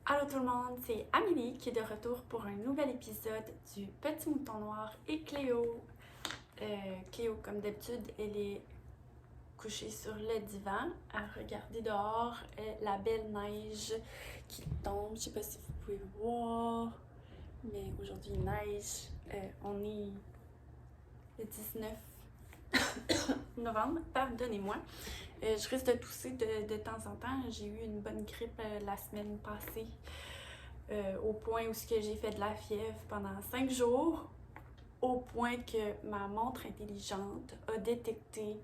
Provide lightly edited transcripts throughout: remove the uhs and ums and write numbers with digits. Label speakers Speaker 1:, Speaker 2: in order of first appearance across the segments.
Speaker 1: Allô tout le monde, c'est Amélie qui est de retour pour un nouvel épisode du Petit Mouton Noir et Cléo. Cléo, comme d'habitude, elle est couchée sur le divan à regarder dehors la belle neige qui tombe. Je sais pas si vous pouvez voir, mais aujourd'hui il neige. On est le 19 novembre, pardonnez-moi. Je risque de tousser de temps en temps. J'ai eu une bonne grippe la semaine passée. Au point où j'ai fait de la fièvre pendant 5 jours, au point que ma montre intelligente a détecté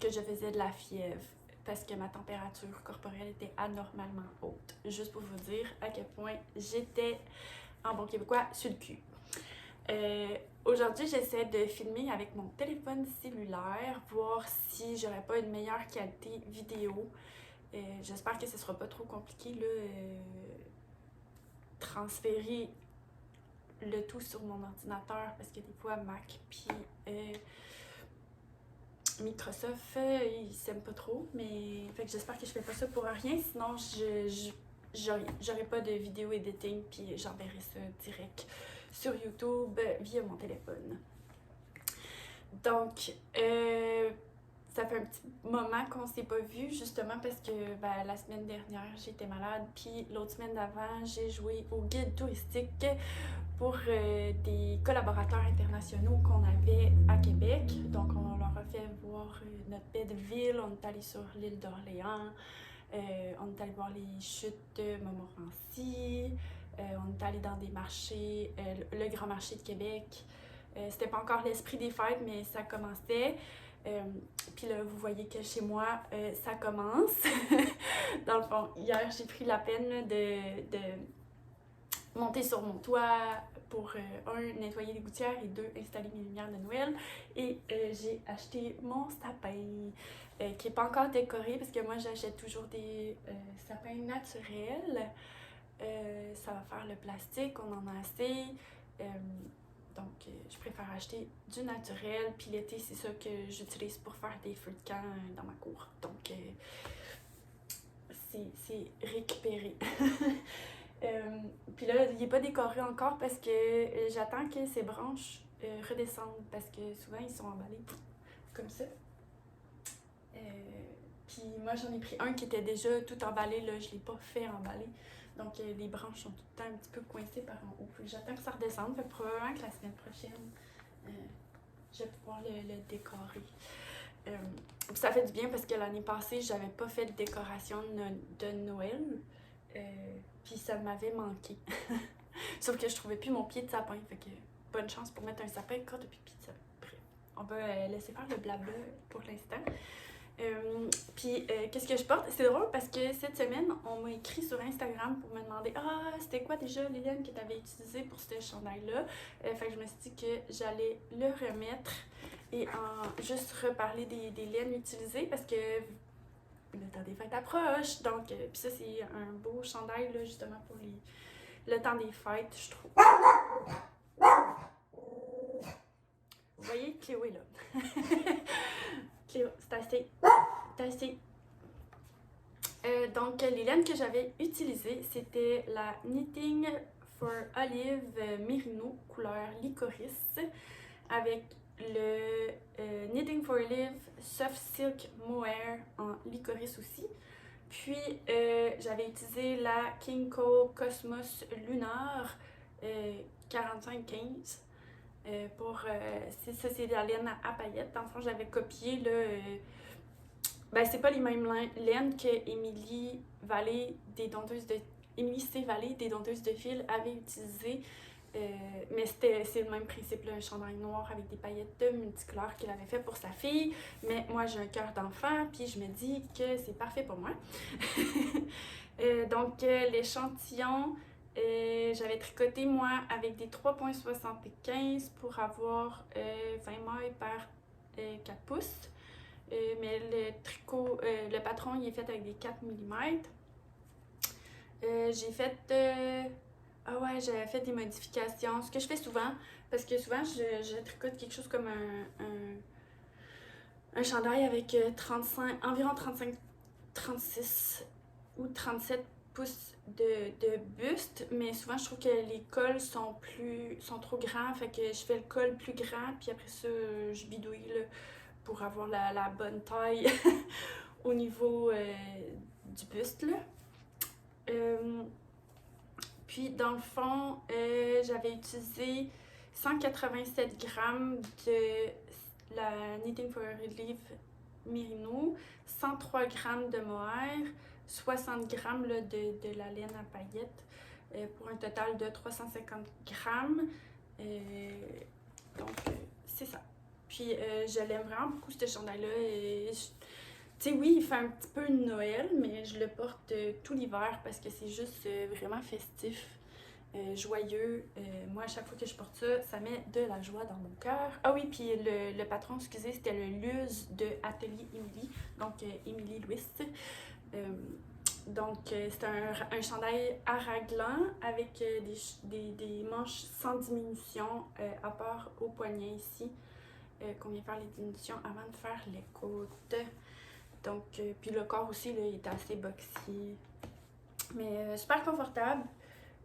Speaker 1: que je faisais de la fièvre parce que ma température corporelle était anormalement haute. Juste pour vous dire à quel point j'étais, en bon québécois, sur le cul. Aujourd'hui, j'essaie de filmer avec mon téléphone cellulaire, voir si j'aurais pas une meilleure qualité vidéo. J'espère que ce sera pas trop compliqué là. Transférer le tout sur mon ordinateur parce que des fois Mac puis Microsoft ils s'aiment pas trop, mais fait que j'espère que je fais pas ça pour rien, sinon j'aurai pas de vidéo editing puis j'enverrai ça direct sur YouTube via mon téléphone. Donc ça fait un petit moment qu'on s'est pas vu, justement parce que la semaine dernière j'étais malade, puis l'autre semaine d'avant j'ai joué au guide touristique pour des collaborateurs internationaux qu'on avait à Québec. Donc on leur a fait voir notre belle ville, on est allé sur l'île d'Orléans, on est allé voir les chutes de Montmorency, on est allé dans des marchés, le Grand Marché de Québec. C'était pas encore l'esprit des fêtes, mais ça commençait. Puis là, vous voyez que chez moi, ça commence. Dans le fond, hier, j'ai pris la peine de monter sur mon toit pour nettoyer les gouttières et 2, installer mes lumières de Noël. Et j'ai acheté mon sapin qui n'est pas encore décoré parce que moi, j'achète toujours des sapins naturels. Ça va faire le plastique, on en a assez. Donc, je préfère acheter du naturel. Puis l'été, c'est ça que j'utilise pour faire des feux de camp dans ma cour. Donc, c'est récupéré. Puis là, il n'est pas décoré encore parce que j'attends que ces branches redescendent parce que souvent, ils sont emballés comme ça. Puis moi, j'en ai pris un qui était déjà tout emballé. Là, je ne l'ai pas fait emballer. Donc, les branches sont tout le temps un petit peu coincées par en haut. J'attends que ça redescende. Fait que probablement que la semaine prochaine, je vais pouvoir le décorer. Ça fait du bien parce que l'année passée, j'avais pas fait de décoration de Noël. Puis ça m'avait manqué. Sauf que je trouvais plus mon pied de sapin. Fait que bonne chance pour mettre un sapin quand depuis pied de sapin. Bref, on va laisser faire le blabla pour l'instant. Puis qu'est-ce que je porte? C'est drôle parce que cette semaine, on m'a écrit sur Instagram pour me demander « Ah, c'était quoi déjà les laines que tu avais utilisées pour ce chandail-là? » Fait que je me suis dit que j'allais le remettre et juste reparler des laines utilisées parce que le temps des fêtes approche. Donc, puis ça, c'est un beau chandail là, justement pour le temps des fêtes, je trouve. Vous voyez, Cléo est là. Cléo, c'est assez. Donc, les laines que j'avais utilisées, c'était la Knitting for Olive Merino couleur licorice avec le Knitting for Olive Soft Silk Mohair en licorice aussi. Puis, j'avais utilisé la King Cole Cosmos Lunar 45-15 pour... ça, c'est de la laine à paillettes. Dans le fond, j'avais copié là... c'est pas les mêmes laines que Émilie Vallée, Émilie C. Vallée, des dompteuses de fil, avait utilisé. Mais c'est le même principe, là, un chandail noir avec des paillettes de multicolores qu'elle avait fait pour sa fille. Mais moi, j'ai un cœur d'enfant, puis je me dis que c'est parfait pour moi. Donc, l'échantillon, j'avais tricoté, moi, avec des 3,75 pour avoir 20 mailles par 4 pouces. Mais le tricot, le patron, il est fait avec des 4 mm. J'ai fait... j'avais fait des modifications. Ce que je fais souvent, parce que souvent, je tricote quelque chose comme un chandail avec environ 35, 36 ou 37 pouces de buste, mais souvent je trouve que les cols sont trop grands, fait que je fais le col plus grand, puis après ça, je bidouille là, pour avoir la bonne taille au niveau du buste, là. Puis dans le fond, j'avais utilisé 187 grammes de la Knitting for Relief Merino, 103 grammes de mohair, 60 grammes là, de la laine à paillettes, pour un total de 350 grammes. Donc, c'est ça. Puis, je l'aime vraiment beaucoup, ce chandail-là. Tu sais, oui, il fait un petit peu Noël, mais je le porte tout l'hiver parce que c'est juste vraiment festif, joyeux. Moi, à chaque fois que je porte ça, ça met de la joie dans mon cœur. Ah oui, puis le patron, excusez, c'était le Luz de Atelier Émilie, donc Émilie Louis. Donc, c'est un chandail à raglan avec des manches sans diminution, à part au poignet ici, qu'on vient faire les diminutions avant de faire les côtes. Donc, puis le corps aussi, là, il est assez boxy. Mais super confortable.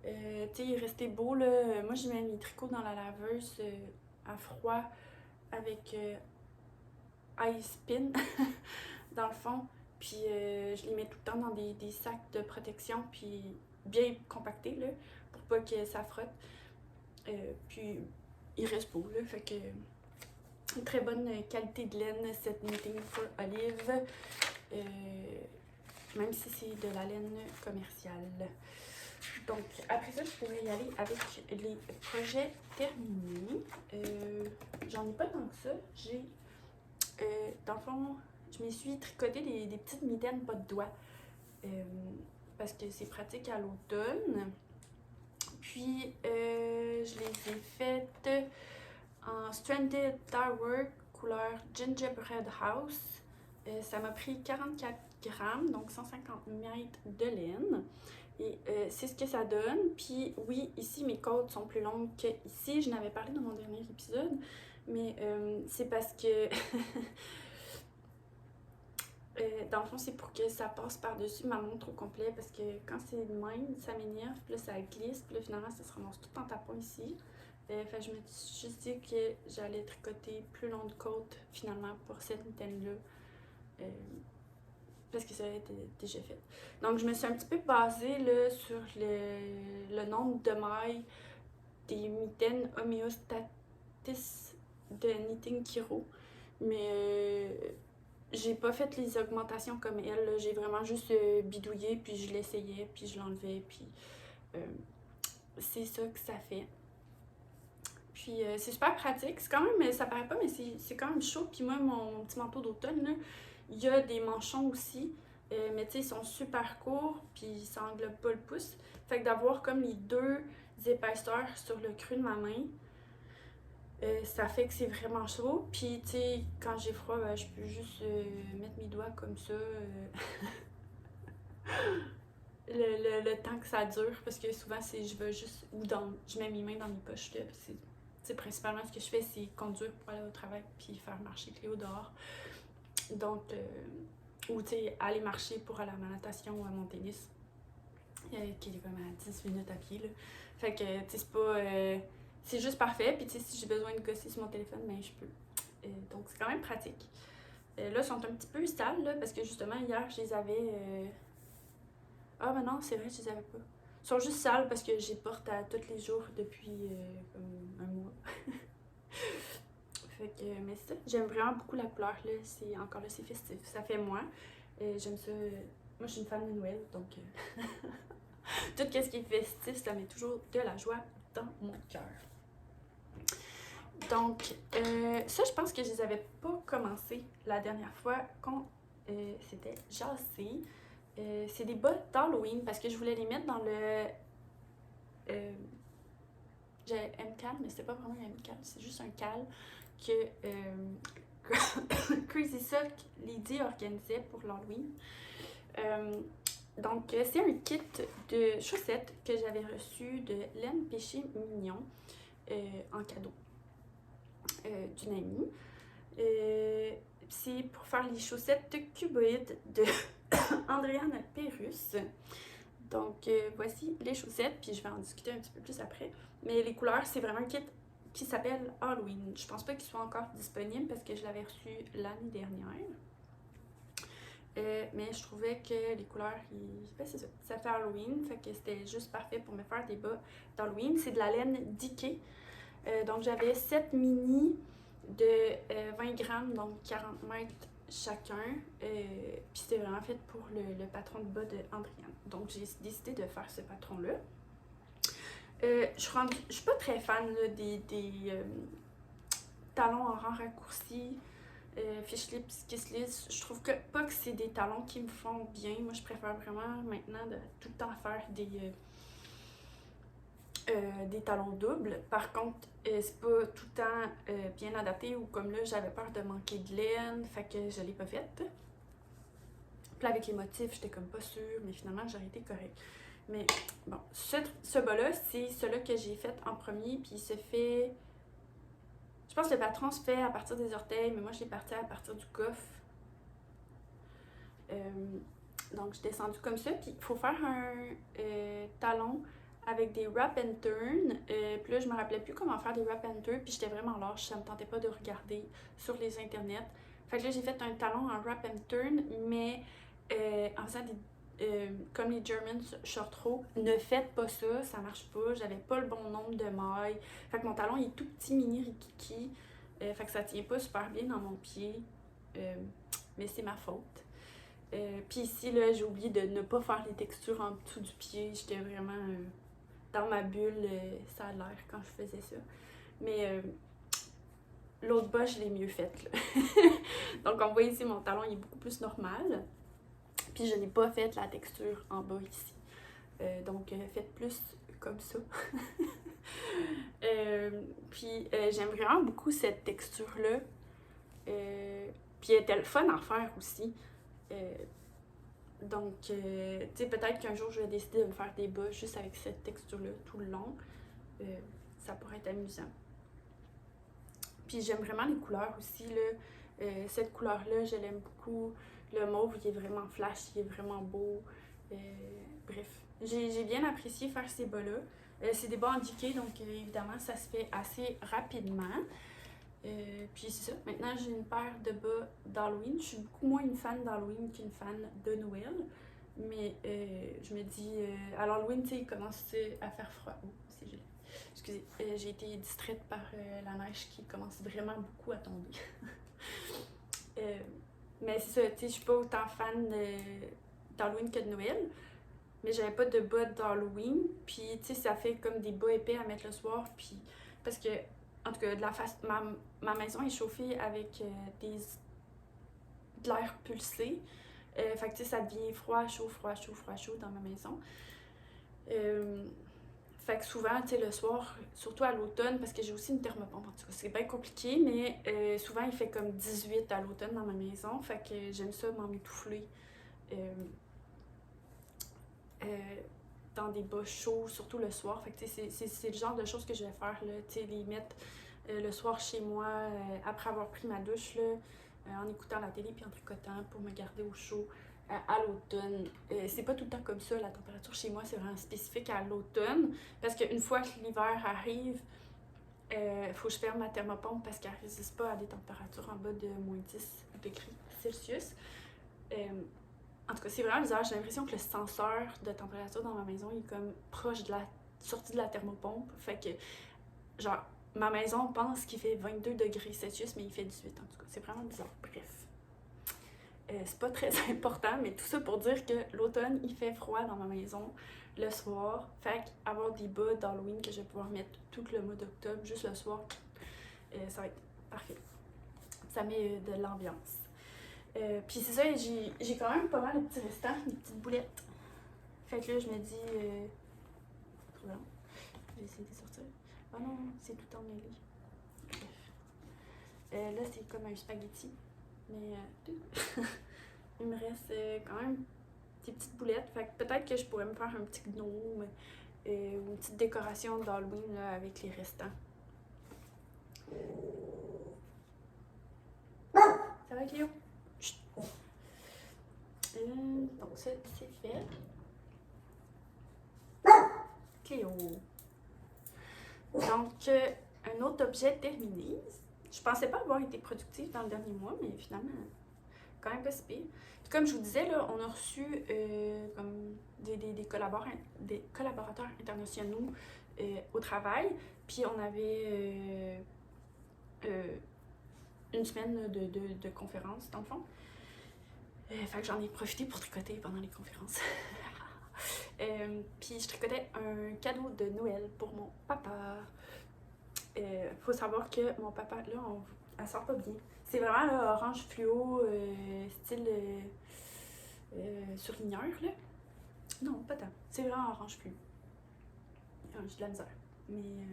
Speaker 1: Tu sais, il est resté beau, là. Moi, j'ai mis mes tricots dans la laveuse à froid avec ice pin, dans le fond. Puis je les mets tout le temps dans des sacs de protection, puis bien compactés, là, pour pas que ça frotte. Puis il reste beau, là. Fait que une très bonne qualité de laine, cette Knitting for Olive. Même si c'est de la laine commerciale. Donc, après ça, je pourrais y aller avec les projets terminés. J'en ai pas tant que ça. J'ai, dans le fond, je me suis tricoté des petites mitaines pas de doigts. Parce que c'est pratique à l'automne. Puis, je les ai faites en Stranded Dark couleur Gingerbread House. Ça m'a pris 44 grammes, donc 150 mètres de laine. Et c'est ce que ça donne. Puis oui, ici, mes côtes sont plus longues qu'ici. Je n'avais parlé dans mon dernier épisode. Mais c'est parce que... dans le fond, c'est pour que ça passe par-dessus ma montre au complet. Parce que quand c'est de même, ça m'énerve. Puis là, ça glisse. Puis là, finalement, ça se ramasse tout en tapant ici. Fait je me suis juste dit que j'allais tricoter plus long de côte, finalement, pour cette mitaine-là. Parce que ça a été déjà fait. Donc, je me suis un petit peu basée là, sur le nombre de mailles des mitaines homéostatis de Knitting Kiro. Mais j'ai pas fait les augmentations comme elle. J'ai vraiment juste bidouillé, puis je l'essayais, puis je l'enlevais, puis c'est ça que ça fait. Puis c'est super pratique. C'est quand même, ça paraît pas, mais c'est quand même chaud. Puis moi, mon petit manteau d'automne, là, il y a des manchons aussi, mais tu sais, ils sont super courts, puis ça englobe pas le pouce. Fait que d'avoir comme les deux épaisseurs sur le creux de ma main, ça fait que c'est vraiment chaud. Puis tu sais, quand j'ai froid, ben, je peux juste mettre mes doigts comme ça. Le temps que ça dure, parce que souvent, je vais juste, je mets mes mains dans mes poches, là, c'est principalement ce que je fais, c'est conduire pour aller au travail, puis faire marcher Cléo dehors. Donc, ou tu sais, aller marcher pour aller à ma natation ou à mon tennis, qui est comme à 10 minutes à pied, là. Fait que, tu sais, c'est pas... c'est juste parfait, puis tu sais, si j'ai besoin de gosser sur mon téléphone, ben je peux. Donc, c'est quand même pratique. Là, ils sont un petit peu sales, là, parce que justement, hier, je les avais... Ah, ben non, c'est vrai, je les avais pas. Ils sont juste sales parce que je les porte à tous les jours depuis comme un mois. Fait que, mais ça, j'aime vraiment beaucoup la couleur, là. C'est encore là, c'est festif. Ça fait moi. J'aime ça. Moi, je suis une fan de Noël, donc tout ce qui est festif, ça met toujours de la joie dans mon cœur. Donc, ça, je pense que je les avais pas commencé la dernière fois qu'on s'était jassé. C'est des bottes d'Halloween parce que je voulais les mettre dans le... j'ai M-Cal, mais c'était pas vraiment un M-Cal, c'est juste un cal que Crazy Sock Lady organisait pour l'Halloween. Donc, c'est un kit de chaussettes que j'avais reçu de Laine Péché Mignon en cadeau d'une amie. C'est pour faire les chaussettes cuboïdes de Andréane Pérusse. Donc, voici les chaussettes, puis je vais en discuter un petit peu plus après. Mais les couleurs, c'est vraiment un kit qui s'appelle Halloween. Je pense pas qu'il soit encore disponible parce que je l'avais reçu l'année dernière. Mais je trouvais que les couleurs, ben c'est ça, ça fait Halloween, fait que c'était juste parfait pour me faire des bas d'Halloween. C'est de la laine Dickey. Donc j'avais 7 mini de 20 grammes, donc 40 mètres chacun. Puis c'était vraiment fait pour le patron de bas de Andriane. Donc j'ai décidé de faire ce patron-là. Je suis pas très fan là, des talons en rang raccourci. Fish lips, kiss lips, je trouve pas que c'est des talons qui me font bien. Moi, je préfère vraiment maintenant de tout le temps faire des talons doubles. Par contre, c'est pas tout le temps bien adapté ou comme là, j'avais peur de manquer de laine, fait que je l'ai pas faite. Puis là, avec les motifs, j'étais comme pas sûre, mais finalement, j'aurais été correcte. Mais bon, ce bas-là, c'est celui que j'ai fait en premier, puis il se fait... Je pense que le patron se fait à partir des orteils, mais moi je l'ai parti à partir du coffre. Donc je suis descendue comme ça. Puis il faut faire un talon avec des wrap and turn. Puis là je me rappelais plus comment faire des wrap and turn. Puis j'étais vraiment lâche, ça me tentait pas de regarder sur les internets. Fait que là j'ai fait un talon en wrap and turn, mais en faisant comme les German short row, ne faites pas ça, ça marche pas, j'avais pas le bon nombre de mailles. Fait que mon talon il est tout petit, mini rikiki. Fait que ça tient pas super bien dans mon pied. Mais c'est ma faute. Puis ici, là, j'ai oublié de ne pas faire les textures en dessous du pied. J'étais vraiment dans ma bulle, ça a l'air quand je faisais ça. Mais l'autre bas, je l'ai mieux faite. Donc on voit ici, mon talon il est beaucoup plus normal. Puis je n'ai pas fait la texture en bas ici. Donc faites plus comme ça. Puis j'aime vraiment beaucoup cette texture-là. Puis elle était le fun à faire aussi. Donc, tu sais, peut-être qu'un jour je vais décider de me faire des bas juste avec cette texture-là tout le long. Ça pourrait être amusant. Puis j'aime vraiment les couleurs aussi, là. Cette couleur-là, je l'aime beaucoup. Le mauve, il est vraiment flash, il est vraiment beau. Bref, j'ai bien apprécié faire ces bas-là. C'est des bas indiqués, donc évidemment, ça se fait assez rapidement. Puis c'est ça. Maintenant, j'ai une paire de bas d'Halloween. Je suis beaucoup moins une fan d'Halloween qu'une fan de Noël. Mais je me dis, à l'Halloween, tu sais, il commence à faire froid. Oh, c'est gelé. Excusez, j'ai été distraite par la neige qui commence vraiment beaucoup à tomber. Mais c'est ça, tu sais, je suis pas autant fan d'Halloween que de Noël. Mais j'avais pas de bas d'Halloween. Puis, tu sais, ça fait comme des bas épais à mettre le soir. Puis, parce que, en tout cas, ma maison est chauffée avec de l'air pulsé. Fait que, tu sais, ça devient froid, chaud, froid, chaud, froid, chaud dans ma maison. Fait que souvent, tu sais, le soir, surtout à l'automne, parce que j'ai aussi une thermopompe, en tout cas, c'est bien compliqué, mais souvent, il fait comme 18 à l'automne dans ma maison. Fait que j'aime ça m'emmitoufler dans des bas chauds, surtout le soir. Fait que, tu sais, c'est le genre de choses que je vais faire, là, tu sais, les mettre le soir chez moi, après avoir pris ma douche, là, en écoutant la télé puis en tricotant pour me garder au chaud. À l'automne. C'est pas tout le temps comme ça, la température chez moi, c'est vraiment spécifique à l'automne. Parce qu'une fois que l'hiver arrive, faut que je ferme ma thermopompe parce qu'elle résiste pas à des températures en bas de moins 10 degrés Celsius. En tout cas, c'est vraiment bizarre. J'ai l'impression que le senseur de température dans ma maison est comme proche de la sortie de la thermopompe. Fait que, genre, ma maison pense qu'il fait 22 degrés Celsius, mais il fait 18 en tout cas. C'est vraiment bizarre. Bref. C'est pas très important, mais tout ça pour dire que l'automne, il fait froid dans ma maison le soir. Fait qu'avoir des bas d'Halloween que je vais pouvoir mettre tout le mois d'octobre, juste le soir, ça va être parfait. Ça met de l'ambiance. Puis c'est ça, j'ai quand même pas mal de petits restants, des petites boulettes. Fait que là, je me dis... trop long. Je vais essayer de sortir. Ah non, c'est tout emmêlé. Bref. Là, c'est comme un spaghetti. Mais il me reste quand même des petites boulettes. Fait que peut-être que je pourrais me faire un petit gnome ou une petite décoration d'Halloween avec les restants. Ça va, Cléo? Donc ça, c'est fait. Cléo. Donc, un autre objet terminé. Je pensais pas avoir été productive dans le dernier mois, mais finalement, quand même pas si pire. Puis comme je vous disais, là, on a reçu comme des collaborateurs internationaux au travail. Puis on avait une semaine de conférences, dans le fond. Fait que j'en ai profité pour tricoter pendant les conférences. Puis je tricotais un cadeau de Noël pour mon papa. Faut savoir que mon papa, là, elle sort pas bien. C'est vraiment là, orange fluo, style surligneur, là. Non, pas tant. C'est vraiment orange fluo. J'ai de la misère. Mais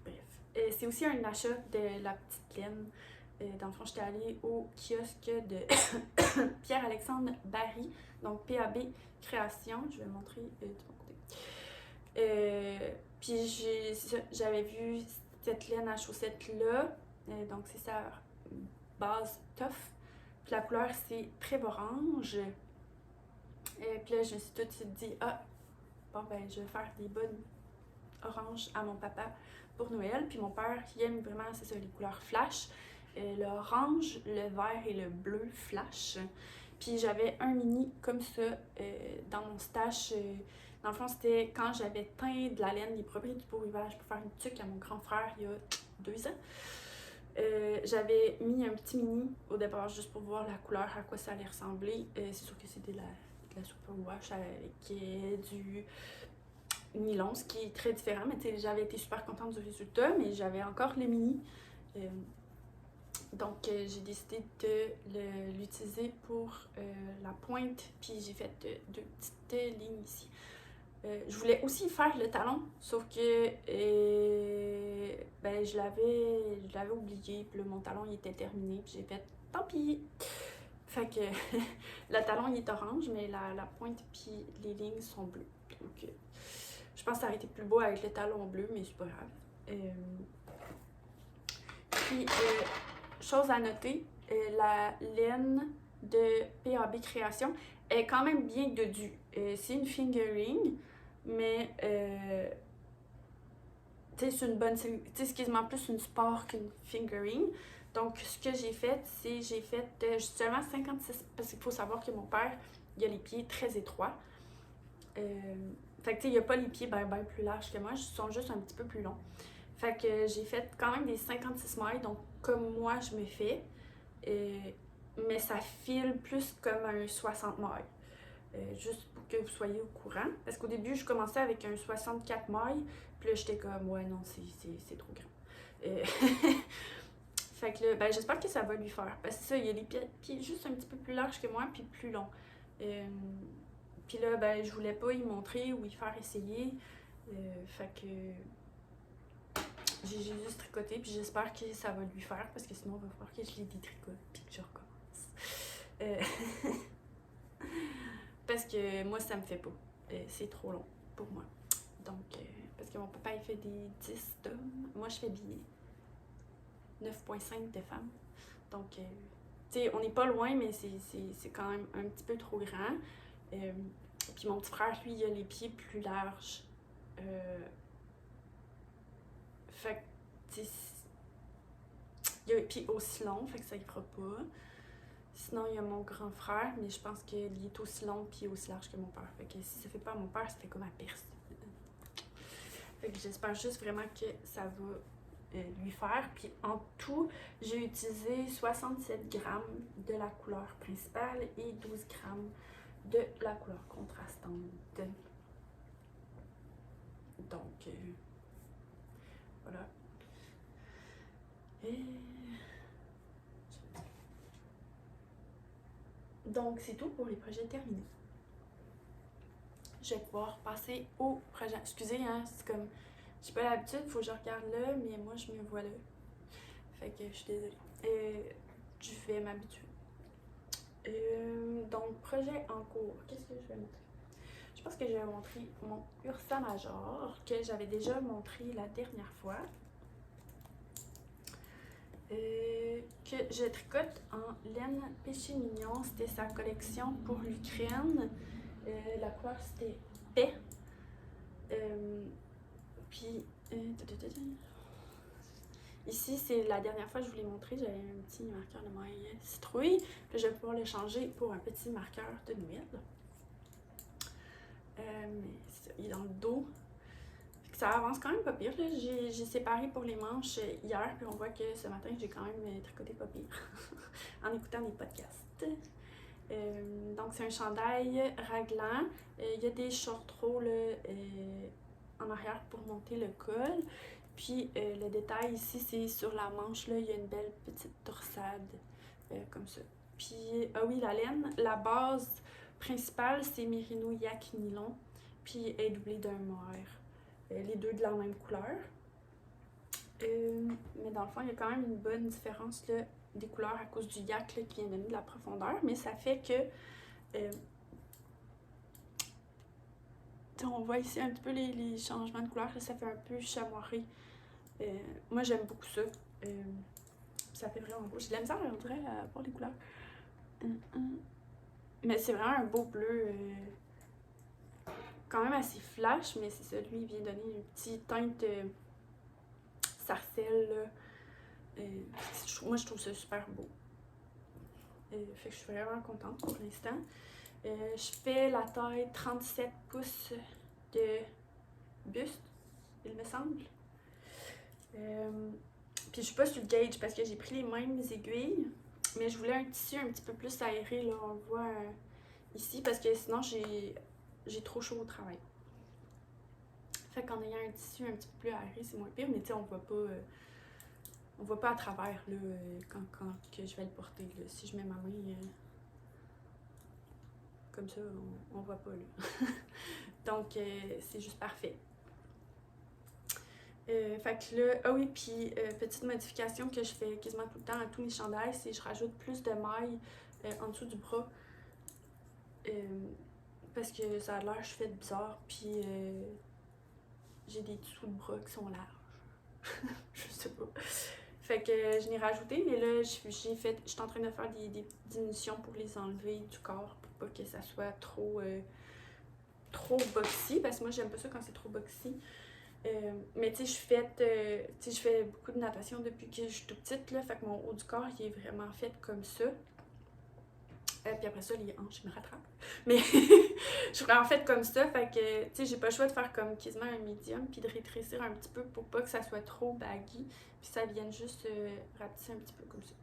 Speaker 1: bref. C'est aussi un achat de la petite laine. Dans le fond, j'étais allée au kiosque de Pierre-Alexandre Barry, donc PAB Création. Je vais le montrer de mon côté. Puis j'avais vu cette laine à chaussettes-là. Donc c'est sa base tough. Puis la couleur, c'est très orange. Puis là, je me suis tout de suite dit, ah, bon, ben, je vais faire des bonnes oranges à mon papa pour Noël. Puis mon père, il aime vraiment, c'est ça, les couleurs flash. L'orange, le vert et le bleu flash. Puis j'avais un mini comme ça dans mon stash. Dans le fond, c'était quand j'avais teint de la laine, les propriétés du beau rivage pour faire une tuque à mon grand frère il y a 2 ans. J'avais mis un petit mini au départ juste pour voir la couleur, à quoi ça allait ressembler. C'est sûr que c'était de la superwash avec du nylon, ce qui est très différent. Mais j'avais été super contente du résultat, mais j'avais encore le mini. Donc, j'ai décidé de l'utiliser pour la pointe, puis j'ai fait 2 petites lignes ici. Je voulais aussi faire le talon, sauf que ben, je l'avais oublié, puis là, mon talon il était terminé, puis j'ai fait tant pis. Fait que le talon il est orange, mais la pointe puis les lignes sont bleues. Donc, je pense que ça aurait été plus beau avec le talon bleu, mais c'est pas grave. Puis, chose à noter, la laine de PAB Création est quand même bien dodue. C'est une fingering, mais c'est une bonne, c'est quasiment plus une sport qu'une fingering. Donc, ce que j'ai fait, c'est j'ai fait seulement 56, parce qu'il faut savoir que mon père, il a les pieds très étroits. Fait que tu sais, il a pas les pieds ben plus larges que moi, ils sont juste un petit peu plus longs. Fait que j'ai fait quand même des 56 mailles, donc comme moi je me fais, mais ça file plus comme un 60 mailles. Juste pour que vous soyez au courant. Parce qu'au début, je commençais avec un 64 mailles, puis là j'étais comme, ouais, non, c'est trop grand. Fait que là, ben, j'espère que ça va lui faire. Parce que ça, il a les pieds juste un petit peu plus larges que moi, puis plus longs. Puis là, ben, je voulais pas y montrer ou y faire essayer. Fait que j'ai juste tricoté, puis j'espère que ça va lui faire, parce que sinon, il va falloir que je les détricote, puis que je recommence. Parce que moi, ça me fait pas. C'est trop long pour moi. Donc, parce que mon papa, il fait des 10 d'hommes. Moi, je fais des 9,5 de femmes. Donc, tu sais, on n'est pas loin, mais c'est quand même un petit peu trop grand. Puis mon petit frère, lui, il a les pieds plus larges. Fait que, tu sais, il a les pieds aussi longs, fait que ça y fera pas. Sinon, il y a mon grand frère, mais je pense qu'il est aussi long et aussi large que mon père. Fait que si ça fait pas à mon père, ça fait comme à perse. Fait que j'espère juste vraiment que ça va lui faire. Puis en tout, j'ai utilisé 67 grammes de la couleur principale et 12 grammes de la couleur contrastante. Donc, voilà. Donc, c'est tout pour les projets terminés. Je vais pouvoir passer au projet. Excusez, hein, c'est comme... J'ai pas l'habitude, il faut que je regarde là, mais moi, je me vois là. Fait que je suis désolée. Je vais m'habituer. Donc, projet en cours. Qu'est-ce que je vais montrer? Je pense que je vais montrer mon Ursa Major, que j'avais déjà montré la dernière fois. Que je tricote en laine péché mignon. C'était sa collection pour l'Ukraine. La couleur c'était paix. Ici, c'est la dernière fois que je vous l'ai montré, j'avais un petit marqueur de maille citrouille. Puis je vais pouvoir le changer pour un petit marqueur de Noël. Mais ça, il est dans le dos. Ça avance quand même pas pire. J'ai séparé pour les manches hier, puis on voit que ce matin, j'ai quand même tricoté pas pire en écoutant des podcasts. Donc, c'est un chandail raglan. Il y a des short rolls en arrière pour monter le col. Puis, le détail ici, c'est sur la manche, là, il y a une belle petite torsade, comme ça. Puis, ah oui, la laine, la base principale, c'est Merino Yak Nylon, puis elle est doublée d'un mohair. Les deux de la même couleur. Mais dans le fond, il y a quand même une bonne différence là, des couleurs à cause du yak là, qui vient donner de la profondeur, mais ça fait que on voit ici un petit peu les changements de couleur, là, ça fait un peu chamoiré. Moi j'aime beaucoup ça. Ça fait vraiment beau. J'ai de la misère, on dirait, à voir les couleurs. Mais c'est vraiment un beau bleu. Quand même assez flash, mais c'est ça, lui il vient donner une petite teinte sarcelle là. Moi, je trouve ça super beau. Fait que je suis vraiment contente pour l'instant. Je fais la taille 37 pouces de buste, il me semble. Puis je suis pas sur le gauge parce que j'ai pris les mêmes aiguilles, mais je voulais un tissu un petit peu plus aéré, là, on le voit ici, parce que sinon j'ai trop chaud au travail. Fait qu'en ayant un tissu un petit peu plus aéré, c'est moins pire, mais tu sais, on voit pas à travers là, quand que je vais le porter. Là. Si je mets ma main comme ça, on voit pas. Là. Donc, c'est juste parfait. Fait que là, ah oui, puis petite modification que je fais quasiment tout le temps à tous mes chandails, c'est que je rajoute plus de mailles en dessous du bras. Parce que ça a l'air je fais bizarre, puis j'ai des dessous de bras qui sont larges. Je sais pas. Fait que je n'ai rajouté, mais là, je suis en train de faire des diminutions pour les enlever du corps, pour pas que ça soit trop boxy, parce que moi, j'aime pas ça quand c'est trop boxy. Mais tu sais, je fais beaucoup de natation depuis que je suis toute petite, là, fait que mon haut du corps, il est vraiment fait comme ça. Puis après ça, les hanches, je me rattrape. Mais je suis vraiment faite comme ça, fait que, tu sais, j'ai pas le choix de faire comme quasiment un médium, puis de rétrécir un petit peu pour pas que ça soit trop baggy, puis ça vienne juste rapetisser un petit peu comme ça.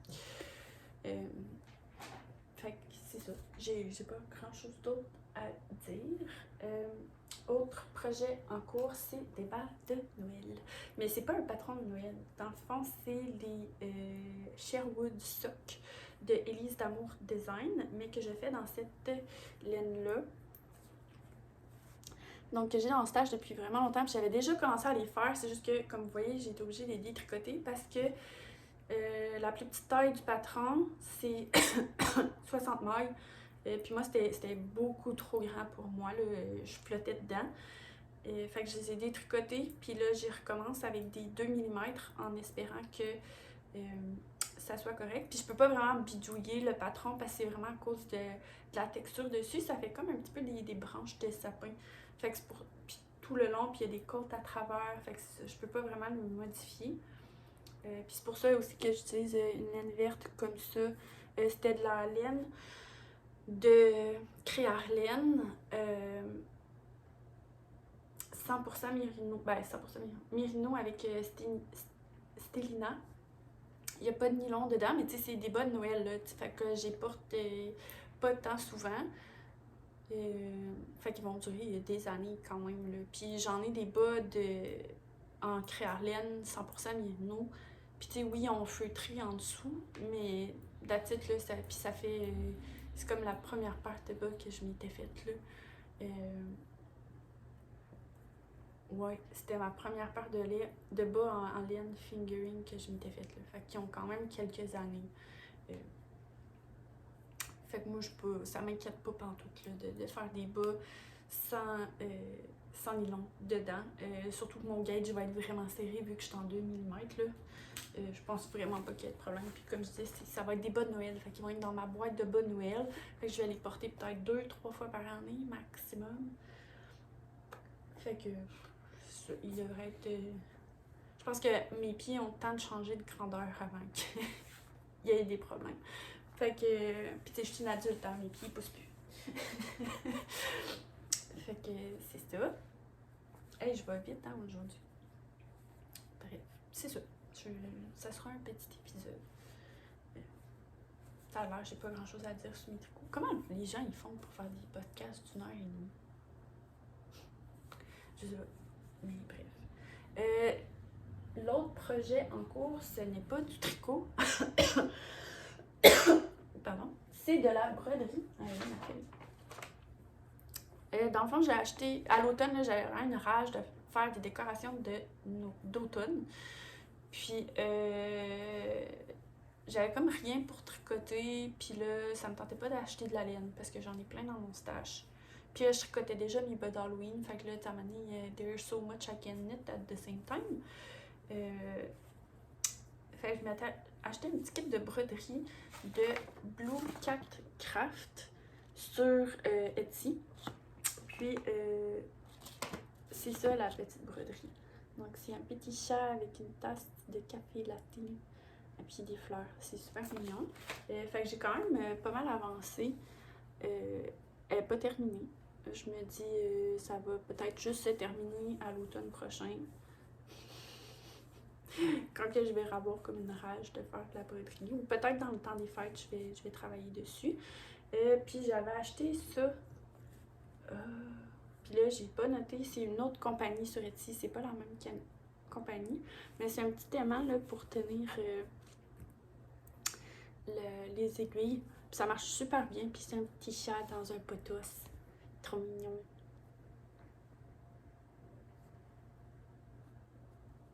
Speaker 1: Fait que c'est ça. J'ai pas grand chose d'autre à dire. Autre projet en cours, c'est des bas de Noël. Mais c'est pas un patron de Noël. Dans le fond, c'est les Sherwood Sock de Élise d'Amour Design, mais que je fais dans cette laine-là. Donc, que j'ai dans le stage depuis vraiment longtemps. Puis j'avais déjà commencé à les faire. C'est juste que, comme vous voyez, j'ai été obligée de les détricoter parce que la plus petite taille du patron, c'est 60 mailles. Puis moi, c'était beaucoup trop grand pour moi. Là. Je flottais dedans. Fait que je les ai détricotés. Puis là, j'y recommence avec des 2 mm en espérant que ça soit correct. Puis je peux pas vraiment bidouiller le patron parce que c'est vraiment à cause de la texture dessus. Ça fait comme un petit peu des branches de sapin. Fait que c'est pour... Puis tout le long, puis il y a des côtes à travers. Fait que je peux pas vraiment le modifier. Puis c'est pour ça aussi que j'utilise une laine verte comme ça. C'était de la laine de Créarlaine. 100% Merino. Ben, 100% Merino avec Stellina. Il n'y a pas de nylon dedans, mais tu sais, c'est des bas de Noël, là. Fait que j'ai porté pas tant souvent. Fait qu'ils vont durer des années quand même, là. Puis j'en ai des bas en Créarlaine, 100% Merino. Puis tu sais, oui, on feutré en dessous, mais that's it, là, puis ça fait... c'est comme la première paire de bas que je m'étais faite, là. Ouais, c'était ma première paire de bas en laine fingering que je m'étais faite, là. Fait qu'ils ont quand même quelques années. Fait que moi, ça m'inquiète pas pantoute, là, de faire des bas sans nylon dedans. Surtout que mon gauge va être vraiment serré vu que je suis en 2 mm, là. Je pense vraiment pas qu'il y ait de problème. Puis comme je disais, ça va être des bas de Noël. Fait qu'ils vont être dans ma boîte de bas de Noël. Fait que je vais les porter peut-être 2-3 fois par année maximum. Fait que il devrait être... Je pense que mes pieds ont le temps de changer de grandeur avant qu'il y ait des problèmes. Fait que, puis tu sais, je suis une adulte, hein, mes pieds poussent plus. Fait que c'est ça. Hey, je vais vite hein, aujourd'hui. Bref, c'est ça. Ça sera un petit épisode. Ça a l'air, j'ai pas grand chose à dire sur mes tricots. Comment les gens ils font pour faire des podcasts d'1 heure et demie? Je sais pas. Mais bref. L'autre projet en cours, ce n'est pas du tricot. Pardon. C'est de la broderie. Dans le fond, j'ai acheté, à l'automne, j'avais vraiment une rage de faire des décorations d'automne. Puis, j'avais comme rien pour tricoter. Puis là, ça me tentait pas d'acheter de la laine parce que j'en ai plein dans mon stash. Puis là, je tricotais déjà mes bas d'Halloween. Fait que là, à un moment donné, there's so much I can knit at the same time. Fait que je m'étais acheté une petite kit de broderie de Blue Cat Craft sur Etsy. Puis, c'est ça la petite broderie. Donc, c'est un petit chat avec une tasse de café latte et puis des fleurs. C'est super mignon. Fait que j'ai quand même pas mal avancé. Elle n'est pas terminée. Je me dis, ça va peut-être juste se terminer à l'automne prochain. Quand que je vais avoir comme une rage de faire de la broderie. Ou peut-être dans le temps des fêtes, je vais travailler dessus. Puis j'avais acheté ça. Puis là, j'ai pas noté, c'est une autre compagnie sur Etsy, c'est pas la même compagnie, mais c'est un petit aimant là, pour tenir les aiguilles. Puis ça marche super bien, puis c'est un petit chat dans un potos. Trop mignon.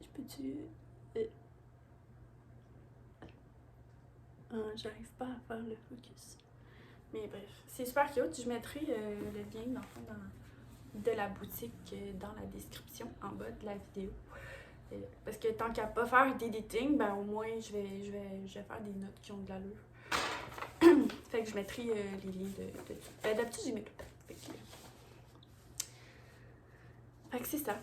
Speaker 1: Je peux-tu... j'arrive pas à faire le focus. Mais bref, c'est super cute. Je mettrai le lien dans le fond de la boutique dans la description en bas de la vidéo. Parce que tant qu'à pas faire d'editing, ben au moins je vais faire des notes qui ont de l'allure. Fait que je mettrai les liens de tout. D'habitude, j'y mets tout le temps. Fait que c'est ça.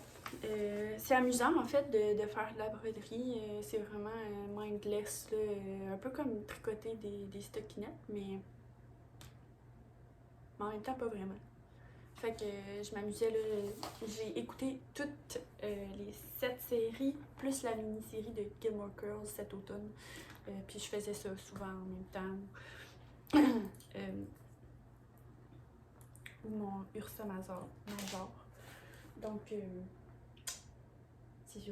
Speaker 1: C'est amusant en fait de faire de la broderie. C'est vraiment mindless, là, un peu comme tricoter des stockinettes, mais en même temps pas vraiment. Fait que je m'amusais là. J'ai écouté toutes les 7 séries, plus la mini-série de Gilmore Girls cet automne. Puis je faisais ça souvent en même temps. Ou mon Ursa Major. Donc, c'est ça.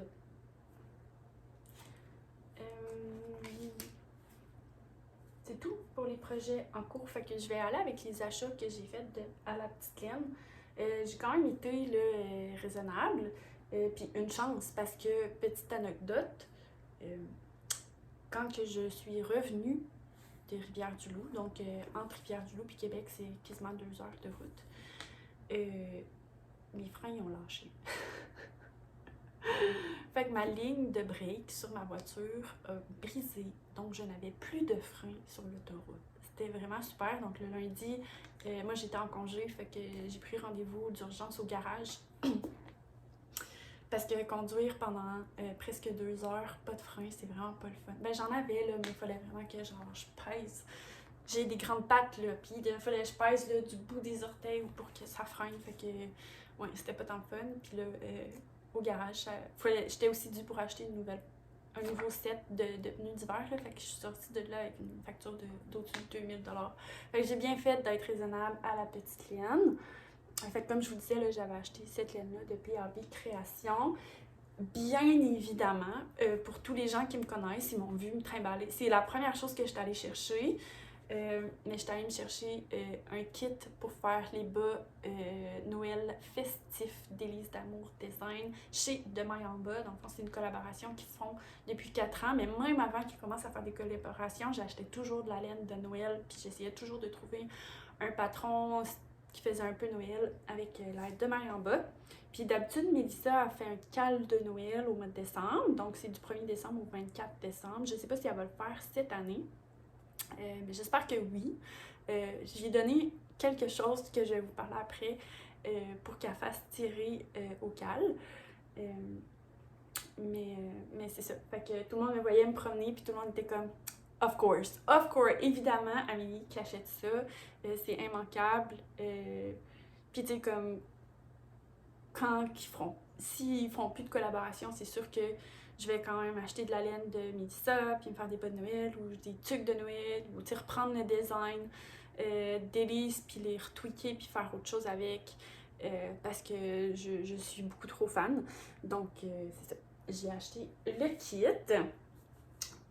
Speaker 1: C'est tout pour les projets en cours. Fait que je vais aller avec les achats que j'ai faits à la petite laine. J'ai quand même été là, raisonnable. Puis une chance parce que, petite anecdote, quand que je suis revenue de Rivière-du-Loup, donc entre Rivière-du-Loup et Québec, c'est quasiment 2 heures de route, mes freins ont lâché. Fait que ma ligne de break sur ma voiture a brisé, donc je n'avais plus de frein sur l'autoroute. C'était vraiment super. Donc le lundi, moi j'étais en congé, fait que j'ai pris rendez-vous d'urgence au garage. Parce que conduire pendant presque 2 heures, pas de frein, c'est vraiment pas le fun. Ben j'en avais là, mais il fallait vraiment que genre je pèse. J'ai des grandes pattes là, puis il fallait que je pèse là, du bout des orteils pour que ça freine. Fait que ouais, c'était pas tant fun. Puis là, au garage, j'étais aussi due pour acheter un nouveau set de pneus d'hiver. Fait que je suis sortie de là avec une facture d'au-dessus de 2000 $. Fait que j'ai bien fait d'être raisonnable à la petite laine. Fait que comme je vous disais, j'avais acheté cette laine-là de PAB Création. Bien évidemment, pour tous les gens qui me connaissent, ils m'ont vu me trimballer. C'est la première chose que je suis allée chercher. Mais je suis allée me chercher un kit pour faire les bas Noël festifs d'Élise d'Amour Design chez Demain en bas. Donc, c'est une collaboration qu'ils font depuis 4 ans. Mais même avant qu'ils commencent à faire des collaborations, j'achetais toujours de la laine de Noël. Puis j'essayais toujours de trouver un patron qui faisait un peu Noël avec l'aide de Demain en bas. Puis d'habitude, Mélissa a fait un cal de Noël au mois de décembre. Donc, c'est du 1er décembre au 24 décembre. Je ne sais pas si elle va le faire cette année. Mais j'espère que oui. J'ai donné quelque chose que je vais vous parler après pour qu'elle fasse tirer au cal. Mais c'est ça. Fait que tout le monde me voyait me promener, puis tout le monde était comme of course, évidemment, Amélie qui achète ça, c'est immanquable. Puis tu sais, comme quand s'ils feront plus de collaboration, c'est sûr que je vais quand même acheter de la laine de Mélissa, puis me faire des bas de Noël, ou des tucs de Noël, ou reprendre le design d'Élise, puis les retweaker, puis faire autre chose avec, parce que je suis beaucoup trop fan. Donc, c'est ça. J'ai acheté le kit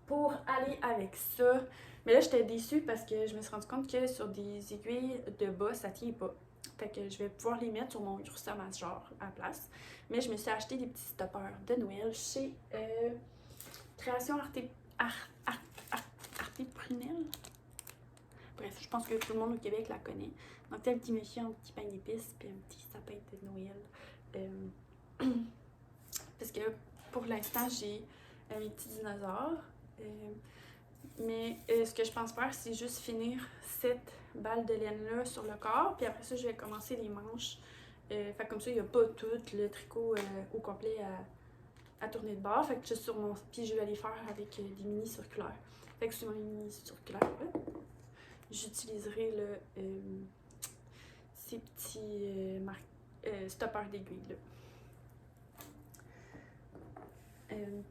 Speaker 1: pour aller avec ça. Mais là, j'étais déçue parce que je me suis rendu compte que sur des aiguilles de bas, ça tient pas. Fait que je vais pouvoir les mettre sur mon Grusama genre à la place. Mais je me suis acheté des petits stoppers de Noël chez Création Artéprunelle. Bref, je pense que tout le monde au Québec la connaît. Donc, t'as un petit monsieur, un petit pain d'épices, puis un petit sapin de Noël. Parce que pour l'instant, j'ai mes petits dinosaures. Mais ce que je pense faire, c'est juste finir cette balle de laine-là sur le corps. Puis après ça, je vais commencer les manches. Fait comme ça, il n'y a pas tout le tricot au complet à tourner de bord. Fait que juste sur mon... Puis je vais les faire avec des mini circulaires. Fait que sur mon mini circulaire, j'utiliserai ces petits stoppers d'aiguille là.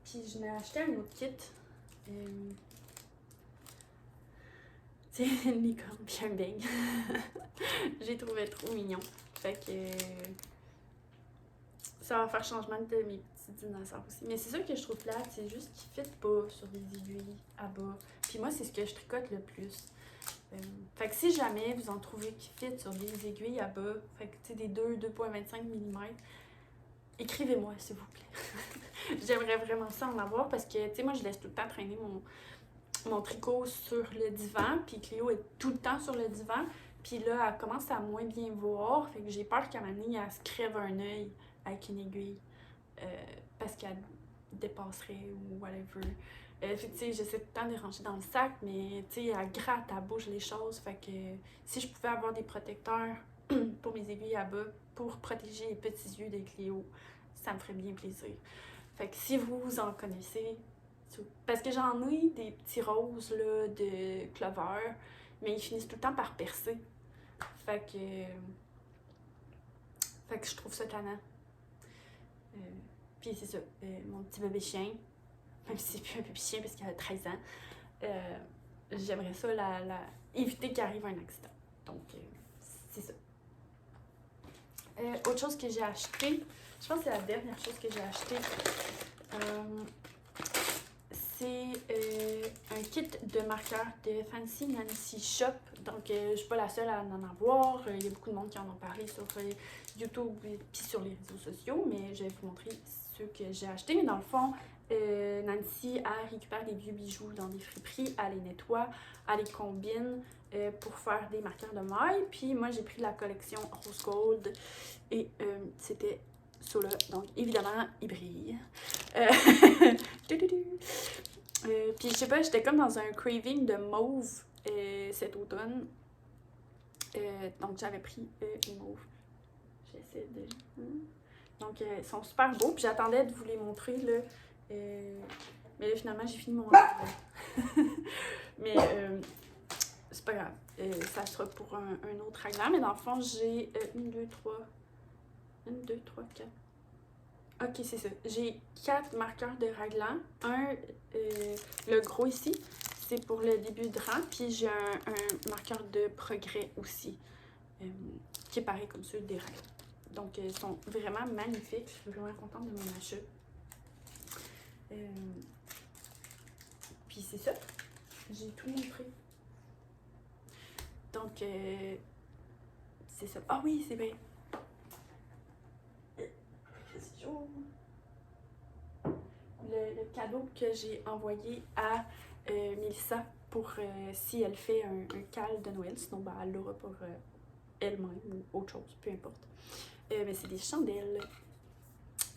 Speaker 1: Puis je m'ai acheté un autre kit. C'est une licorne puis un beigne. J'ai trouvé trop mignon. Fait que ça va faire changement de mes petits dinosaures aussi. Mais c'est ça que je trouve plate, c'est juste qu'ils ne fit pas sur des aiguilles à bas. Puis moi, c'est ce que je tricote le plus. Fait que si jamais vous en trouvez qui fit sur des aiguilles à bas, fait que tu sais, des 2,25 mm, écrivez-moi s'il vous plaît. J'aimerais vraiment ça en avoir parce que, tu sais, moi je laisse tout le temps traîner mon tricot sur le divan, puis Cléo est tout le temps sur le divan, puis là, elle commence à moins bien voir, fait que j'ai peur qu'à un moment donné, elle se crève un œil avec une aiguille, parce qu'elle dépasserait ou whatever. Fait que, tu sais, j'essaie tout le temps de les ranger dans le sac, mais, tu sais, elle gratte, elle bouge les choses, fait que si je pouvais avoir des protecteurs pour mes aiguilles à bas, pour protéger les petits yeux de Cléo, ça me ferait bien plaisir. Fait que si vous en connaissez, parce que j'en ai des petits roses là, de Clover, mais ils finissent tout le temps par percer. Fait que je trouve ça tannant. Puis c'est ça, mon petit bébé chien, même si c'est plus un bébé chien parce qu'il a 13 ans, j'aimerais ça éviter qu'il arrive un accident. Donc, c'est ça. Autre chose que j'ai acheté, je pense que c'est la dernière chose que j'ai acheté. C'est un kit de marqueurs de Fancy Nancy Shop. Donc, je suis pas la seule à en avoir. Il y a beaucoup de monde qui en ont parlé sur YouTube et puis sur les réseaux sociaux. Mais je vais vous montrer ceux que j'ai achetés. Mais dans le fond, Nancy, elle récupère des vieux bijoux dans des friperies. Elle les nettoie, elle les combine pour faire des marqueurs de maille. Puis moi, j'ai pris la collection Rose Gold. Et c'était ceux-là. Donc, évidemment, ils brillent. Puis je sais pas, j'étais comme dans un craving de mauve cet automne. Donc j'avais pris une mauve. J'essaie de... Donc ils sont super beaux. Puis j'attendais de vous les montrer là. Mais là finalement j'ai fini mon Mais c'est pas grave. Ça sera pour un autre raglan. Mais dans le fond j'ai 1, 2, 3, 4. Ok, c'est ça. J'ai 4 marqueurs de raglan. Le gros ici, c'est pour le début de rang. Puis j'ai un marqueur de progrès aussi, qui est pareil comme ceux des raglans. Donc, ils sont vraiment magnifiques. Je suis vraiment contente de mon achat. Puis c'est ça. J'ai tout montré. Donc, c'est ça. Ah oui, c'est bien. Le cadeau que j'ai envoyé à Mélissa pour si elle fait un cal de Noël, sinon ben, elle l'aura pour elle-même ou autre chose, peu importe. Mais c'est des chandelles.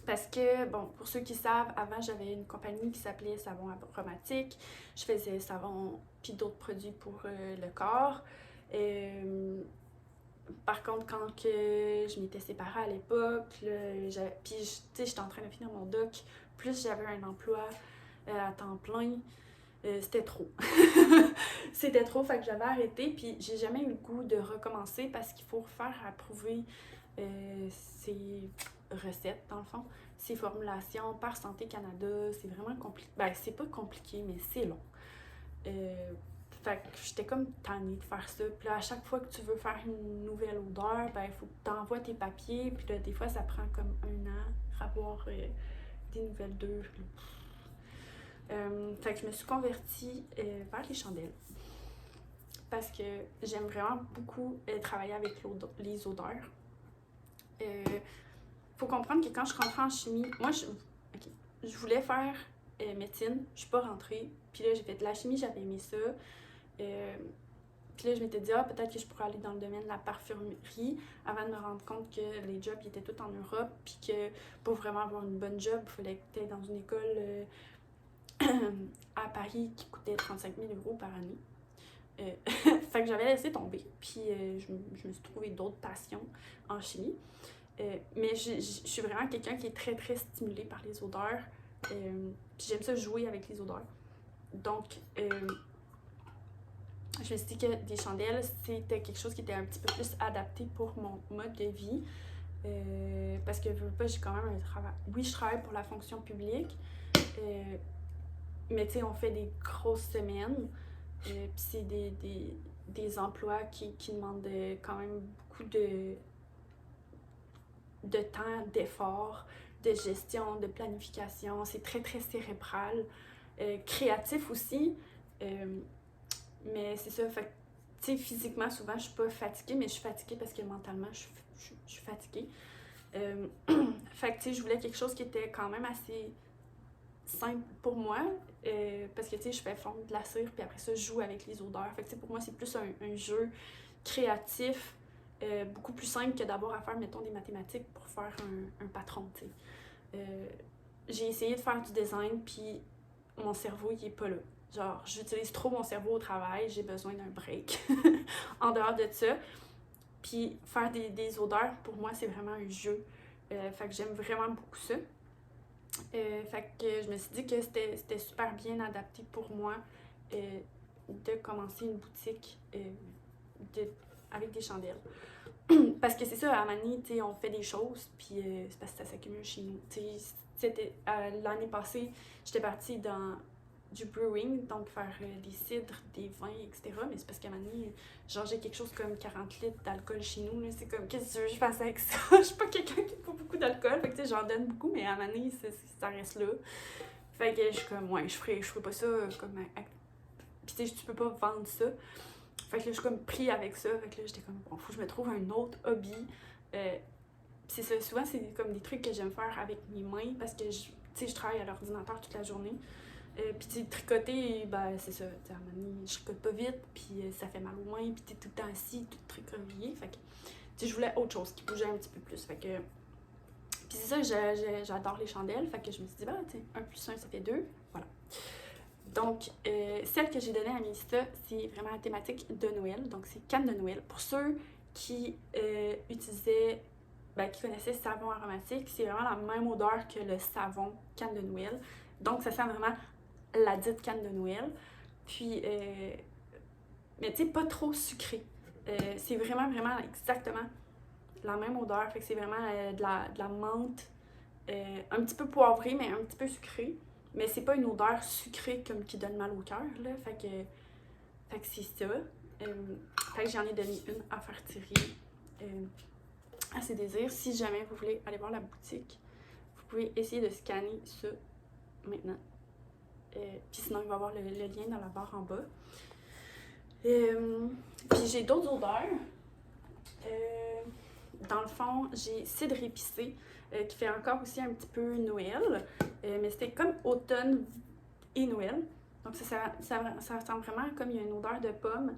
Speaker 1: Parce que, bon, pour ceux qui savent, avant j'avais une compagnie qui s'appelait Savon Aromatique. Je faisais savon puis d'autres produits pour le corps. Par contre, quand que je m'étais séparée à l'époque, puis tu sais, j'étais en train de finir mon doc, plus j'avais un emploi à temps plein, c'était trop. C'était trop, fait que j'avais arrêté, puis j'ai jamais eu le goût de recommencer parce qu'il faut refaire approuver ses recettes, dans le fond, ses formulations par Santé Canada. C'est vraiment compliqué. Ben, c'est pas compliqué, mais c'est long. Fait que j'étais comme tannée de faire ça. Puis là, à chaque fois que tu veux faire une nouvelle odeur, ben, il faut que tu envoies tes papiers. Puis là, des fois, ça prend comme 1 an à avoir des nouvelles d'œufs. Fait que je me suis convertie vers les chandelles. Parce que j'aime vraiment beaucoup travailler avec les odeurs. Faut comprendre que quand je rentrais en chimie, moi, je voulais faire médecine. Je suis pas rentrée. Puis là, j'ai fait de la chimie, j'avais aimé ça. Puis là, je m'étais dit, peut-être que je pourrais aller dans le domaine de la parfumerie avant de me rendre compte que les jobs ils étaient tous en Europe. Puis que pour vraiment avoir une bonne job, il fallait que tu aies dans une école à Paris qui coûtait 35 000 € par année. Fait que j'avais laissé tomber. Puis je me suis trouvé d'autres passions en chimie. Mais je suis vraiment quelqu'un qui est très, très stimulé par les odeurs. Puis j'aime ça jouer avec les odeurs. Donc, je me suis dit que des chandelles, c'était quelque chose qui était un petit peu plus adapté pour mon mode de vie. Parce que, veux pas, j'ai quand même un travail. Oui, je travaille pour la fonction publique. Mais tu sais, on fait des grosses semaines. Puis c'est des emplois qui demandent quand même beaucoup de temps, d'effort, de gestion, de planification. C'est très, très cérébral. Créatif aussi. Mais c'est ça, fait tu sais, physiquement, souvent, je suis pas fatiguée, mais je suis fatiguée parce que mentalement, je suis fatiguée. Fait que, tu sais, je voulais quelque chose qui était quand même assez simple pour moi, parce que, tu sais, je fais fondre de la cire, puis après ça, je joue avec les odeurs. Fait que, tu sais, pour moi, c'est plus un jeu créatif, beaucoup plus simple que d'avoir à faire, mettons, des mathématiques pour faire un patron, tu sais. J'ai essayé de faire du design, puis mon cerveau, il est pas là. Genre, j'utilise trop mon cerveau au travail, j'ai besoin d'un break en dehors de ça. Puis faire des odeurs, pour moi, c'est vraiment un jeu. Fait que j'aime vraiment beaucoup ça. Fait que je me suis dit que c'était super bien adapté pour moi de commencer une boutique avec des chandelles. Parce que c'est ça, à Manny, tu sais, on fait des choses, puis c'est parce que ça s'accumule chez nous. Tu sais, l'année passée, j'étais partie dans du brewing, donc faire des cidres, des vins, etc. Mais c'est parce qu'à Manny, genre, j'ai quelque chose comme 40 litres d'alcool chez nous, là. C'est comme, qu'est-ce que tu veux que je fasse avec ça? Je suis pas quelqu'un qui boit beaucoup d'alcool, fait que tu sais, j'en donne beaucoup, mais à Manny, ça reste là. Fait que je suis comme, ouais, je ferais pas ça comme... Puis tu sais, tu peux pas vendre ça. Fait que là, je suis comme pris avec ça. Fait que là, j'étais comme, bon, faut que je me trouve un autre hobby. C'est ça, souvent, c'est comme des trucs que j'aime faire avec mes mains parce que, tu sais, je travaille à l'ordinateur toute la journée. Puis, tu sais, tricoter, ben, c'est ça. À un moment donné, je tricote pas vite, puis ça fait mal aux mains, puis t'es tout le temps assis, tout recroquevillé. Fait que, tu sais, je voulais autre chose qui bougeait un petit peu plus. Fait que, puis c'est ça, j'adore les chandelles. Fait que je me suis dit, ben, tu sais, 1 plus 1, ça fait 2. Voilà. Donc, celle que j'ai donnée à Mélissa, c'est vraiment la thématique de Noël. Donc, c'est canne de Noël. Pour ceux qui qui connaissaient savon aromatique, c'est vraiment la même odeur que le savon canne de Noël. Donc, ça sent vraiment la dite canne de Noël. Puis, mais tu sais, pas trop sucré. C'est vraiment, vraiment exactement la même odeur. Fait que c'est vraiment de la menthe, un petit peu poivrée, mais un petit peu sucrée. Mais c'est pas une odeur sucrée comme qui donne mal au cœur, là. Fait que c'est ça. Fait que j'en ai donné une à faire tirer à ses désirs. Si jamais vous voulez aller voir la boutique, vous pouvez essayer de scanner ça maintenant. Puis sinon, il va y avoir le lien dans la barre en bas. Puis j'ai d'autres odeurs. Dans le fond, j'ai cidre épicé qui fait encore aussi un petit peu Noël. Mais c'était comme automne et Noël. Donc ça sent vraiment comme il y a une odeur de pomme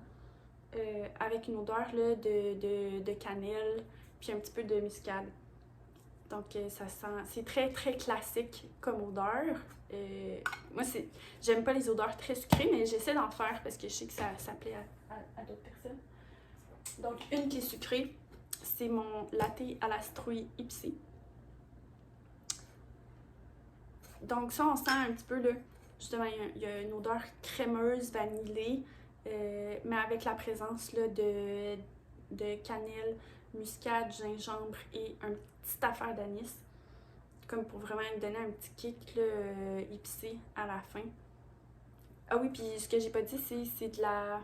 Speaker 1: avec une odeur là, de cannelle puis un petit peu de muscade. Donc ça sent, c'est très très classique comme odeur. Moi j'aime pas les odeurs très sucrées, mais j'essaie d'en faire parce que je sais que ça plaît à d'autres personnes. Donc, une qui est sucrée, c'est mon latte à la citrouille épicée. Donc ça, on sent un petit peu, là, justement, il y a une odeur crémeuse, vanillée, mais avec la présence là, de cannelle, muscade, gingembre et un petit affaire d'anis, comme pour vraiment me donner un petit kick là, épicé à la fin. Ah oui, puis ce que j'ai pas dit, c'est de la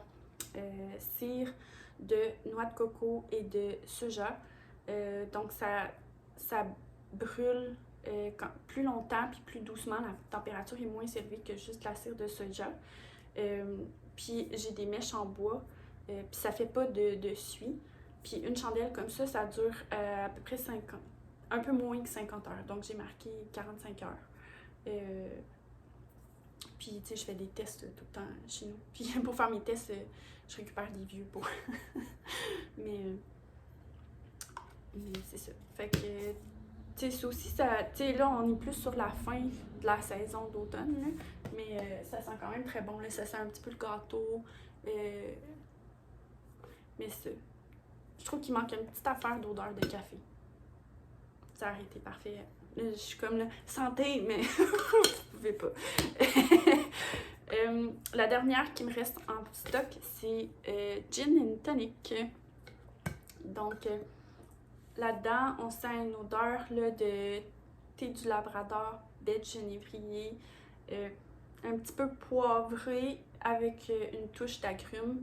Speaker 1: cire de noix de coco et de soja. Donc ça brûle plus longtemps puis plus doucement. La température est moins élevée que juste la cire de soja. Puis j'ai des mèches en bois, puis ça fait pas de suie. Puis une chandelle comme ça dure à peu près 50, un peu moins que 50 heures. Donc j'ai marqué 45 heures. Puis, tu sais, je fais des tests tout le temps chez nous. Puis, pour faire mes tests, je récupère des vieux pots. mais c'est ça. Fait que, tu sais, ça aussi, ça, tu sais, là, on est plus sur la fin de la saison d'automne, là, mais ça sent quand même très bon, là. Ça sent un petit peu le gâteau. Mais ça, je trouve qu'il manque une petite affaire d'odeur de café. Ça aurait été parfait. Là, je suis comme là, santé, mais vous pouvez pas. La dernière qui me reste en stock, c'est Gin and Tonic. Donc, là-dedans, on sent une odeur là, de thé du Labrador, baie de genévrier, un petit peu poivré avec une touche d'agrumes.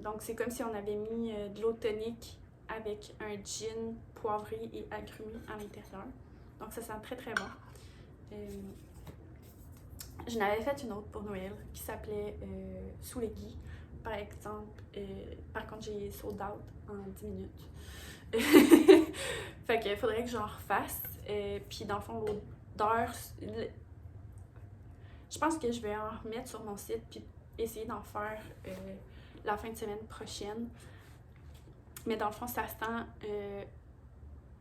Speaker 1: Donc, c'est comme si on avait mis de l'eau tonique avec un gin poivré et agrumé à l'intérieur. Donc, ça sent très très bon. Je n'avais fait une autre pour Noël qui s'appelait Sous les gui. Par exemple, par contre, j'ai sold out en 10 minutes. Fait qu'il faudrait que j'en refasse. Puis dans le fond, l'odeur, je pense que je vais en remettre sur mon site puis essayer d'en faire la fin de semaine prochaine. Mais dans le fond, ça sent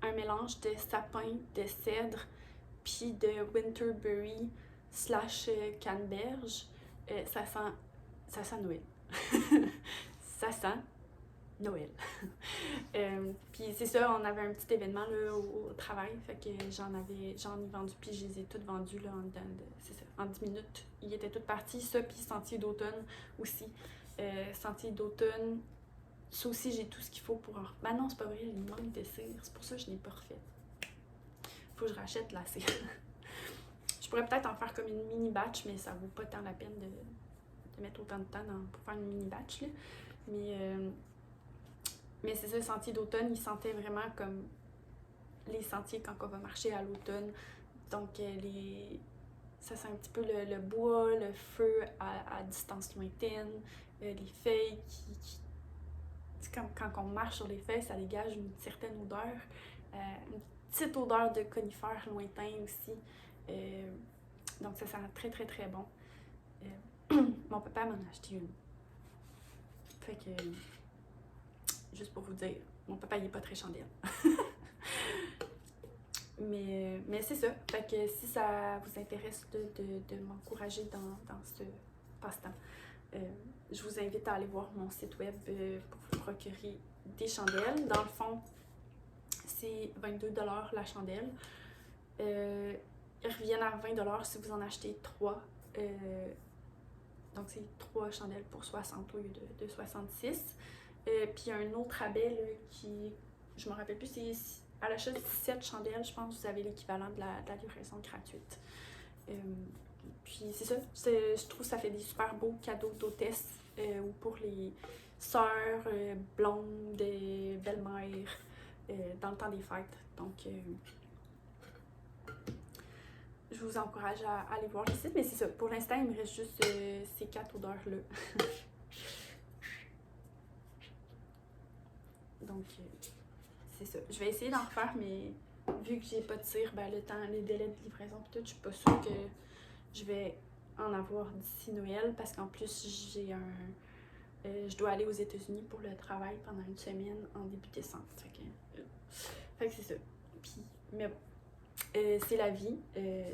Speaker 1: un mélange de sapin, de cèdre, puis de winterberry / canneberge. Ça sent Noël. Ça sent Noël. Puis c'est ça, on avait un petit événement là, au travail, fait que j'en ai vendu, puis je les ai toutes vendues là, en 10 minutes. Ils étaient tous partis, ça, puis Sentier d'automne aussi. Sentier d'automne, ça aussi, j'ai tout ce qu'il faut pour en... Ben non, c'est pas vrai, il me manque de cire, c'est pour ça que je l'ai pas refait. Faut que je rachète la cire. Je pourrais peut-être en faire comme une mini batch, mais ça vaut pas tant la peine de mettre autant de temps pour faire une mini batch, là. Mais c'est ça, le sentier d'automne, il sentait vraiment comme les sentiers quand on va marcher à l'automne. Donc, ça sent un petit peu le bois, le feu à distance lointaine, les feuilles qui quand on marche sur les feuilles, ça dégage une certaine odeur. Une petite odeur de conifères lointain aussi. Donc, ça sent très, très, très bon. Mon papa m'en a acheté une. Fait que, juste pour vous dire, mon papa, il est pas très chandelle. mais c'est ça. Fait que si ça vous intéresse de m'encourager dans ce passe-temps, je vous invite à aller voir mon site web pour vous procurer des chandelles. Dans le fond, c'est 22$ la chandelle. Ils reviennent à 20$ si vous en achetez 3. Donc, c'est 3 chandelles pour 60 au lieu de 66. Puis, il y a un autre rabais là, qui, je me rappelle plus, c'est à l'achat de 17 chandelles, je pense que vous avez l'équivalent de la livraison gratuite. Puis, c'est ça. Je trouve que ça fait des super beaux cadeaux d'hôtesse ou pour les sœurs, blondes, belles-mères dans le temps des fêtes. Donc, je vous encourage à aller voir le site, mais c'est ça. Pour l'instant, il me reste juste ces 4 odeurs-là. Donc, c'est ça. Je vais essayer d'en refaire, mais vu que j'ai pas de cire, ben, les délais de livraison et tout, je suis pas sûre que je vais en avoir d'ici Noël, parce qu'en plus, je dois aller aux États-Unis pour le travail pendant une semaine en début décembre. Fait que c'est ça. Puis, mais bon. C'est la vie.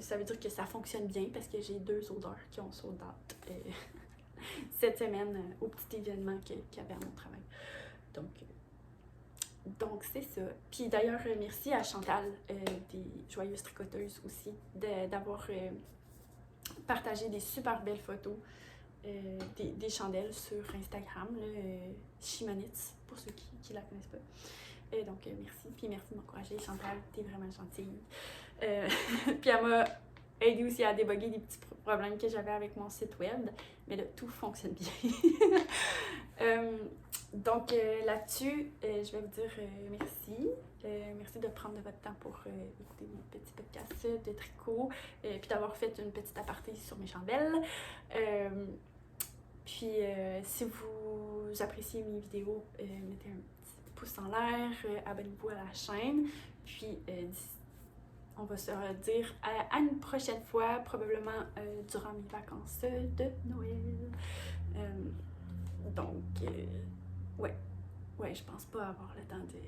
Speaker 1: Ça veut dire que ça fonctionne bien parce que j'ai 2 odeurs qui ont sold out. cette semaine au petit événement qu'il y avait à mon travail. Donc c'est ça. Puis d'ailleurs, merci à Chantal des Joyeuses Tricoteuses aussi d'avoir partagé des super belles photos des chandelles sur Instagram, Chimonitz, pour ceux qui la connaissent pas. Donc merci, puis merci de m'encourager. Chantal, t'es vraiment gentille. Puis elle m'a aidé aussi à déboguer des petits problèmes que j'avais avec mon site web, mais là, tout fonctionne bien. Donc là-dessus, je vais vous dire merci. Merci de prendre de votre temps pour écouter mon petit podcast de tricot, puis d'avoir fait une petite aparté sur mes chandelles. Puis si vous appréciez mes vidéos, mettez un petit pouce en l'air, abonnez-vous à la chaîne, puis on va se dire à une prochaine fois, probablement durant mes vacances de Noël. Donc, ouais, je pense pas avoir le temps de...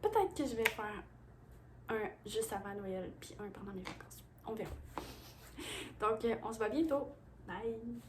Speaker 1: Peut-être que je vais faire un juste avant Noël, puis un pendant mes vacances. On verra. Donc, on se voit bientôt. Bye!